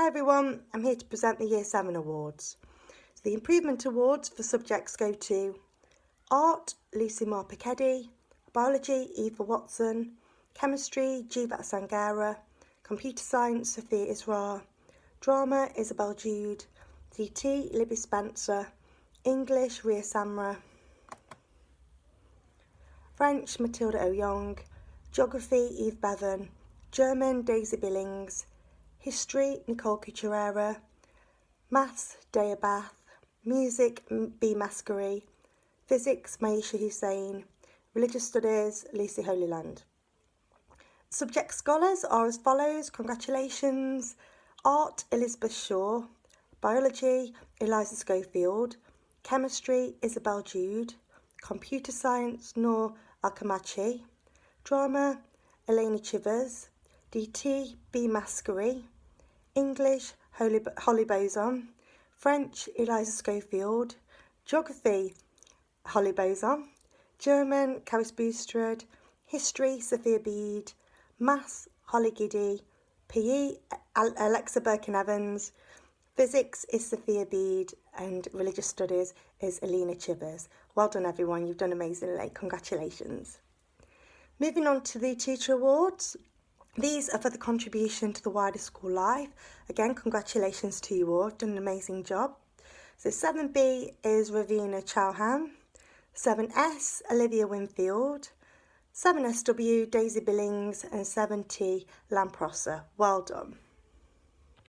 everyone, I'm here to present the Year 7 awards. So the Improvement Awards for subjects go to Art, Lucy Marpicchetti; Biology, Eva Watson; Chemistry, Jivat Sangara; Computer Science, Sophia Israr; Drama, Isabel Jude; DT, Libby Spencer; English, Ria Samra; French, Matilda O'Young; Geography, Eve Bevan; German, Daisy Billings; History, Nicole Cucurera; Maths, Daya Bath; Music, B. Mascari; Physics, Maisha Hussain; Religious Studies, Lucy Holyland. Subject scholars are as follows. Congratulations. Art, Elizabeth Shaw; Biology, Eliza Schofield; Chemistry, Isabel Jude; Computer Science, Noor Alkamachi; Drama, Elena Chivers; DT, B. Mascari; English, Holly Bozon; French, Eliza Schofield; Geography, Holly Bozon; German, Karis Boostrad; History, Sophia Bede; Maths, Holly Giddy; PE, Alexa Birkin-Evans; Physics is Sophia Bede; and Religious Studies is Elena Chivers. Well done everyone, you've done amazingly, congratulations. Moving on to the Teacher Awards. These are for the contribution to the wider school life. Again, congratulations to you all, done an amazing job. So 7B is Ravina Chauhan; 7S, Olivia Winfield; 7SW, Daisy Billings; and 7T, Lamprosa. Well done.